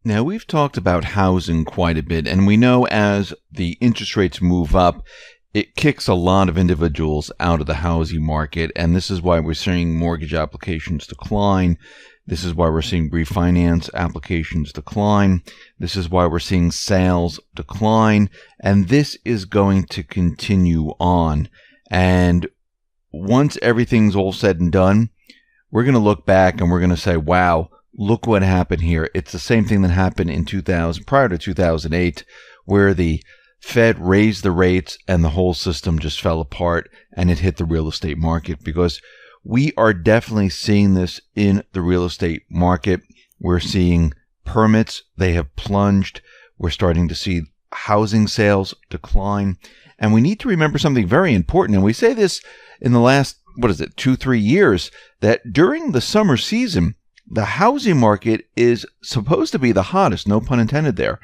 Now, we've talked about housing quite a bit, and we know as the interest rates move up, it kicks a lot of individuals out of the housing market, and this is why we're seeing mortgage applications decline. This is why we're seeing refinance applications decline. This is why we're seeing sales decline, and this is going to continue on. And once everything's all said and done, we're going to look back and we're going to say, wow, look what happened here. It's the same thing that happened in prior to 2008, where the Fed raised the rates and the whole system just fell apart and it hit the real estate market, because we are definitely seeing this in the real estate market. We're seeing permits. They have plunged. We're starting to see housing sales decline. And we need to remember something very important. And we say this in the last, 2-3 years, that during the summer season, the housing market is supposed to be the hottest, no pun intended there.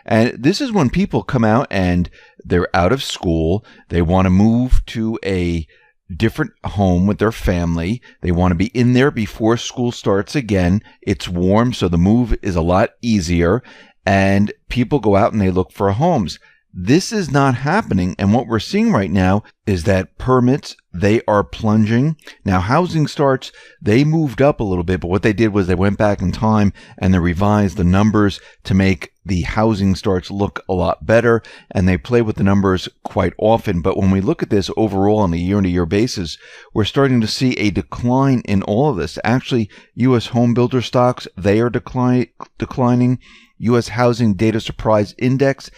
And this is when people come out and they're out of school. They want to move to a different home with their family. They want to be in there before school starts again. It's warm, so the move is a lot easier. And people go out and they look for homes. This is not happening. And what we're seeing right now is that permits, they are plunging. Now, housing starts, they moved up a little bit, but what they did was they went back in time and they revised the numbers to make the housing starts look a lot better. And they play with the numbers quite often. But when we look at this overall on a year-to-year basis, we're starting to see a decline in all of this. Actually, U.S. home builder stocks, they are declining. U.S. Housing Data Surprise Index,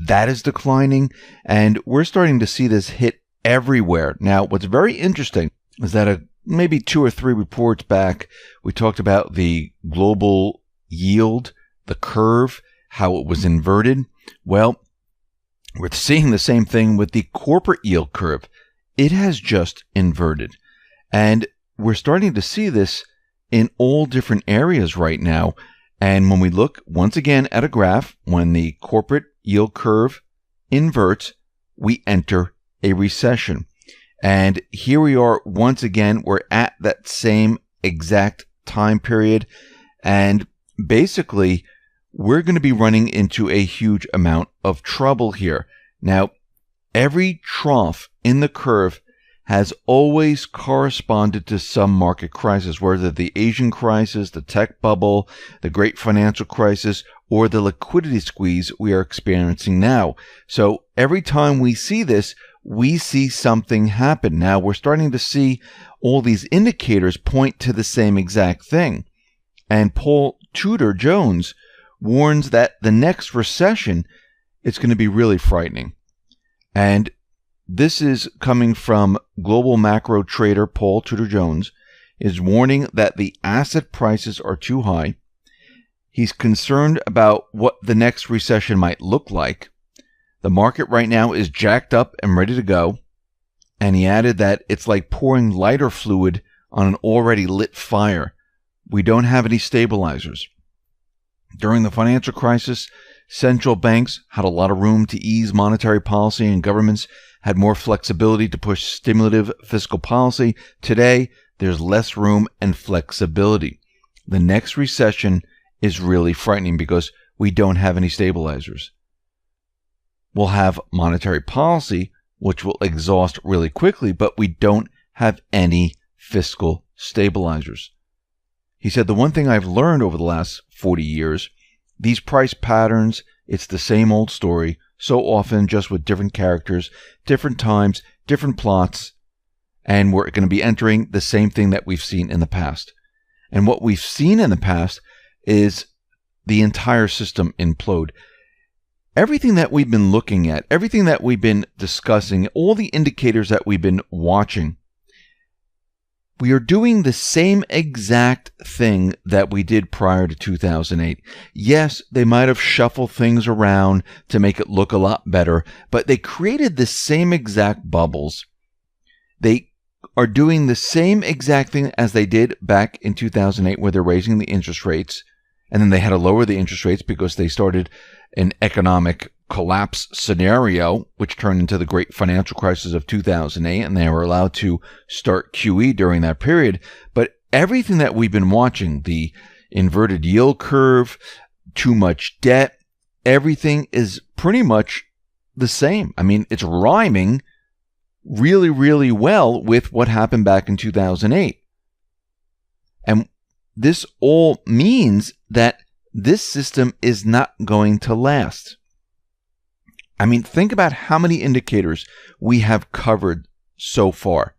that is declining, and we're starting to see this hit everywhere. Now, what's very interesting is that maybe 2 or 3 reports back, we talked about the global yield, the curve, how it was inverted. Well, we're seeing the same thing with the corporate yield curve. It has just inverted, and we're starting to see this in all different areas right now. And when we look once again at a graph, when the corporate yield curve inverts, we enter a recession. And here we are once again, we're at that same exact time period. And basically, we're going to be running into a huge amount of trouble here. Now, every trough in the curve has always corresponded to some market crisis, whether the Asian crisis, the tech bubble, the great financial crisis, or the liquidity squeeze we are experiencing now. So every time we see this, we see something happen. Now we're starting to see all these indicators point to the same exact thing. And Paul Tudor Jones warns that the next recession is going to be really frightening. And this is coming from global macro trader Paul Tudor Jones, is warning that the asset prices are too high. He's concerned about what the next recession might look like. The market right now is jacked up and ready to go. And he added that it's like pouring lighter fluid on an already lit fire. We don't have any stabilizers. During the financial crisis, central banks had a lot of room to ease monetary policy, and governments had more flexibility to push stimulative fiscal policy. Today, there's less room and flexibility. The next recession is really frightening because we don't have any stabilizers. We'll have monetary policy, which will exhaust really quickly, but we don't have any fiscal stabilizers. He said, the one thing I've learned over the last 40 years, these price patterns, it's the same old story, so often just with different characters, different times, different plots, and we're going to be entering the same thing that we've seen in the past. And what we've seen in the past is the entire system implode. Everything that we've been looking at, everything that we've been discussing, all the indicators that we've been watching, we are doing the same exact thing that we did prior to 2008. Yes, they might have shuffled things around to make it look a lot better, but they created the same exact bubbles. They are doing the same exact thing as they did back in 2008, where they're raising the interest rates, and then they had to lower the interest rates because they started an economic collapse scenario, which turned into the great financial crisis of 2008, and they were allowed to start QE during that period. But everything that we've been watching, the inverted yield curve, too much debt. Everything is pretty much the same. I mean, it's rhyming really, really well with what happened back in 2008. And this all means that this system is not going to last. I mean, think about how many indicators we have covered so far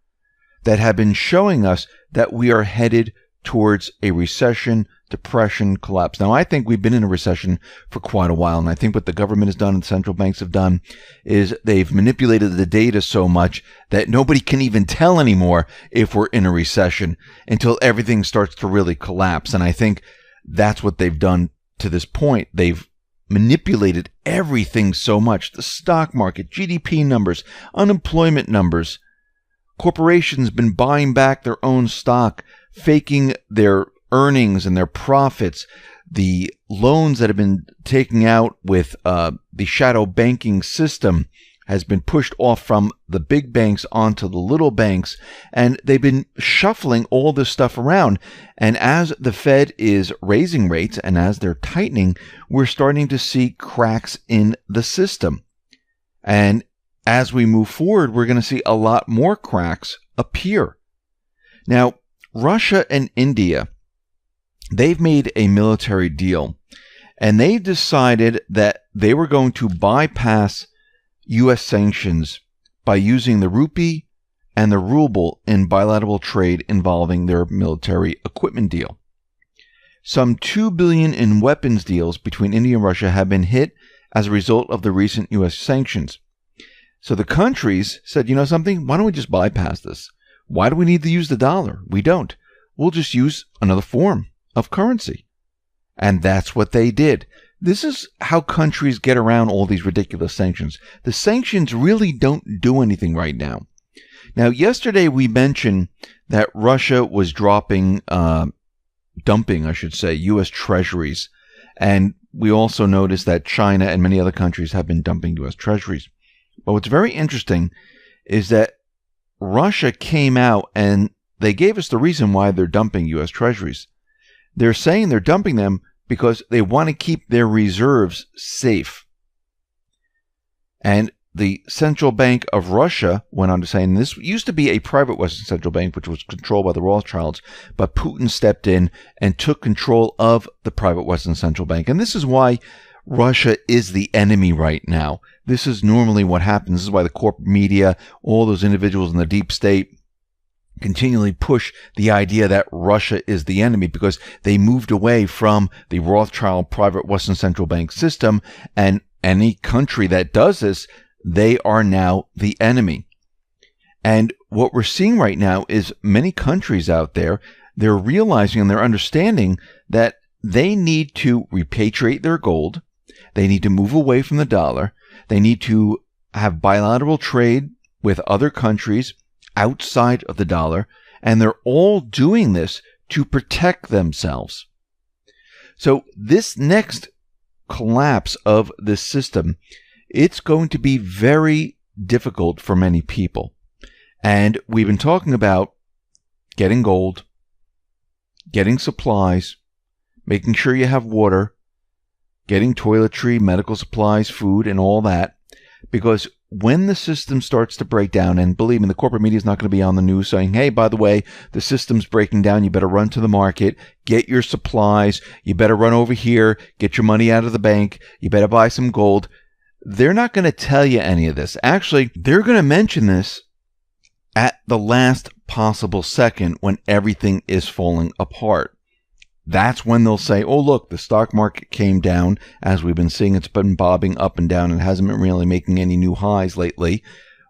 that have been showing us that we are headed towards a recession, depression, collapse. Now, I think we've been in a recession for quite a while, and I think what the government has done and central banks have done is they've manipulated the data so much that nobody can even tell anymore if we're in a recession until everything starts to really collapse. And I think that's what they've done to this point. They've manipulated everything so much. The stock market, GDP numbers, unemployment numbers. Corporations been buying back their own stock, faking their earnings and their profits. The loans that have been taken out with the shadow banking system has been pushed off from the big banks onto the little banks, and they've been shuffling all this stuff around. And as the Fed is raising rates and as they're tightening, we're starting to see cracks in the system. And as we move forward, we're going to see a lot more cracks appear. Now, Russia and India, they've made a military deal, and they decided that they were going to bypass U.S. sanctions by using the rupee and the ruble in bilateral trade involving their military equipment deal. Some $2 billion in weapons deals between India and Russia have been hit as a result of the recent U.S. sanctions. So the countries said, you know something, why don't we just bypass this? Why do we need to use the dollar? We don't. We'll just use another form of currency. And that's what they did. This is how countries get around all these ridiculous sanctions. The sanctions really don't do anything right now. Now, yesterday we mentioned that Russia was dumping, U.S. treasuries. And we also noticed that China and many other countries have been dumping U.S. treasuries. But what's very interesting is that Russia came out and they gave us the reason why they're dumping U.S. treasuries. They're saying they're dumping them because they want to keep their reserves safe. And the Central Bank of Russia went on to say, and this used to be a private Western central bank, which was controlled by the Rothschilds, but Putin stepped in and took control of the private Western central bank. And this is why Russia is the enemy right now. This is normally what happens. This is why the corporate media, all those individuals in the deep state, continually push the idea that Russia is the enemy, because they moved away from the Rothschild private Western central bank system, and any country that does this, they are now the enemy. And what we're seeing right now is many countries out there, they're realizing and they're understanding that they need to repatriate their gold. They need to move away from the dollar. They need to have bilateral trade with other countries outside of the dollar, and they're all doing this to protect themselves. So this next collapse of this system, it's going to be very difficult for many people. And we've been talking about getting gold, getting supplies, making sure you have water, getting toiletry, medical supplies, food, and all that, because when the system starts to break down, and believe me, the corporate media is not going to be on the news saying, hey, by the way, the system's breaking down, you better run to the market, get your supplies, you better run over here, get your money out of the bank, you better buy some gold. They're not going to tell you any of this. Actually, they're going to mention this at the last possible second when everything is falling apart. That's when they'll say, oh, look, the stock market came down. As we've been seeing, it's been bobbing up and down and hasn't been really making any new highs lately,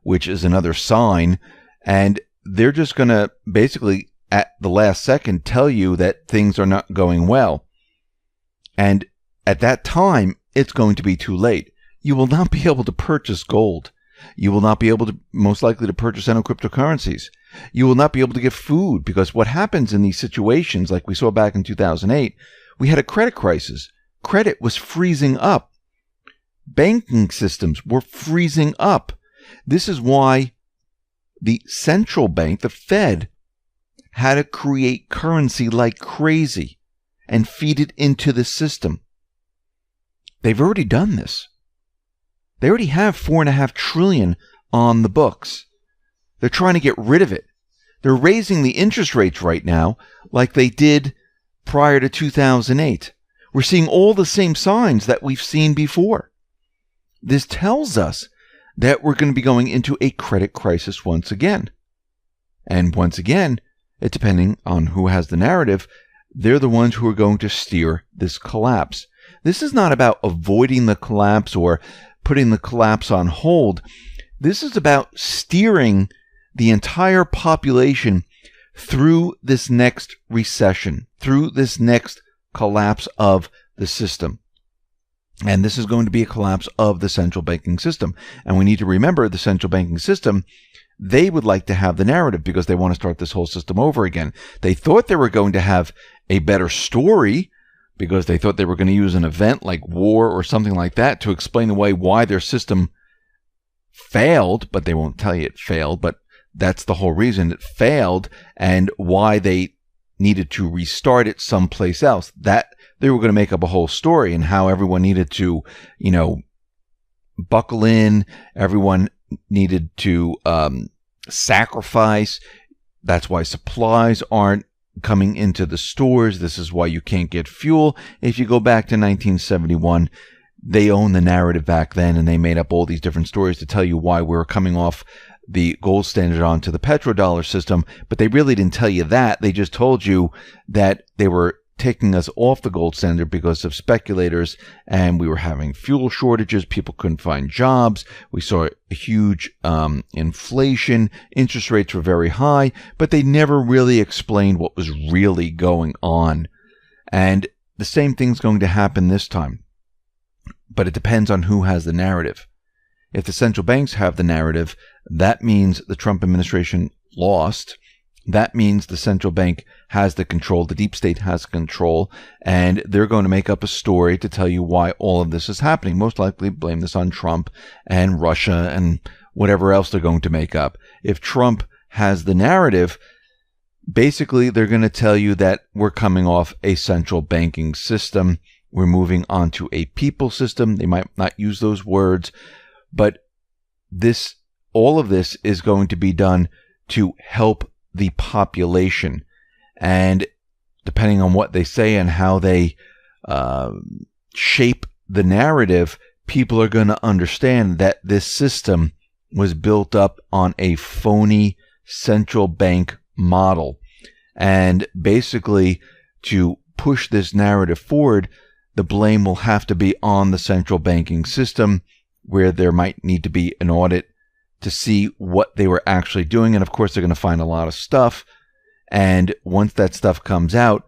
which is another sign. And they're just going to basically, at the last second, tell you that things are not going well. And at that time, it's going to be too late. You will not be able to purchase gold. You will not be able to, most likely, to purchase any cryptocurrencies. You will not be able to get food, because what happens in these situations, like we saw back in 2008, we had a credit crisis. Credit was freezing up. Banking systems were freezing up. This is why the central bank, the Fed, had to create currency like crazy and feed it into the system. They've already done this. They already have $4.5 trillion on the books. They're trying to get rid of it. They're raising the interest rates right now like they did prior to 2008. We're seeing all the same signs that we've seen before. This tells us that we're going to be going into a credit crisis once again. And once again, it's depending on who has the narrative, they're the ones who are going to steer this collapse. This is not about avoiding the collapse or putting the collapse on hold. This is about steering the entire population through this next recession, through this next collapse of the system. And this is going to be a collapse of the central banking system. And we need to remember the central banking system, they would like to have the narrative because they want to start this whole system over again. They thought they were going to have a better story because they thought they were going to use an event like war or something like that to explain away why their system failed, but they won't tell you it failed, but that's the whole reason it failed and why they needed to restart it someplace else. That they were going to make up a whole story and how everyone needed to, buckle in. Everyone needed to sacrifice. That's why supplies aren't coming into the stores. This is why you can't get fuel. If you go back to 1971, they owned the narrative back then and they made up all these different stories to tell you why we were coming off the gold standard onto the petrodollar system, but they really didn't tell you that. They just told you that they were taking us off the gold standard because of speculators and we were having fuel shortages. People couldn't find jobs. We saw a huge inflation. Interest rates were very high, but they never really explained what was really going on. And the same thing's going to happen this time, but it depends on who has the narrative. If the central banks have the narrative, that means the Trump administration lost. That means the central bank has the control, the deep state has control, and they're going to make up a story to tell you why all of this is happening. Most likely blame this on Trump and Russia and whatever else they're going to make up. If Trump has the narrative, basically they're going to tell you that we're coming off a central banking system. We're moving on to a people system. They might not use those words, but all of this is going to be done to help the population. And depending on what they say and how they shape the narrative, people are going to understand that this system was built up on a phony central bank model. And basically, to push this narrative forward, the blame will have to be on the central banking system, where there might need to be an audit to see what they were actually doing. And of course, they're going to find a lot of stuff. And once that stuff comes out,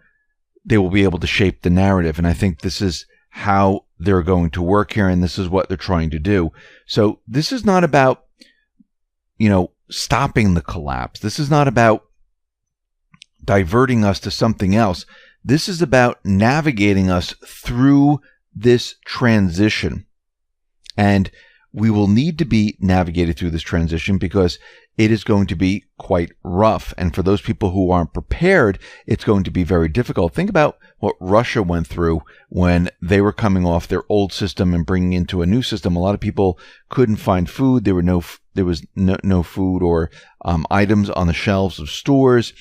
they will be able to shape the narrative. And I think this is how they're going to work here. And this is what they're trying to do. So this is not about, stopping the collapse. This is not about diverting us to something else. This is about navigating us through this transition. And we will need to be navigated through this transition because it is going to be quite rough. And for those people who aren't prepared, it's going to be very difficult. Think about what Russia went through when they were coming off their old system and bringing into a new system. A lot of people couldn't find food. There was no food or items on the shelves of stores.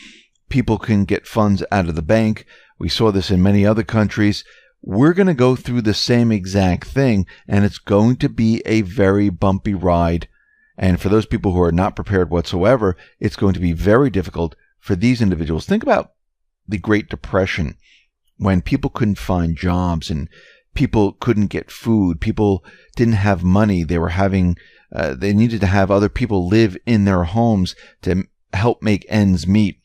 People couldn't get funds out of the bank. We saw this in many other countries. We're going to go through the same exact thing, and it's going to be a very bumpy ride. And for those people who are not prepared whatsoever, it's going to be very difficult for these individuals. Think about the Great Depression, when people couldn't find jobs and people couldn't get food. People didn't have money. They needed to have other people live in their homes to help make ends meet.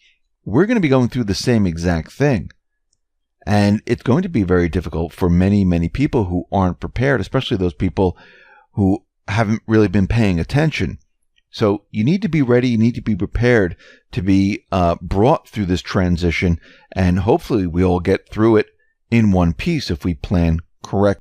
We're going to be going through the same exact thing. And it's going to be very difficult for many, many people who aren't prepared, especially those people who haven't really been paying attention. So you need to be ready. You need to be prepared to be brought through this transition. And hopefully we all get through it in one piece if we plan correctly.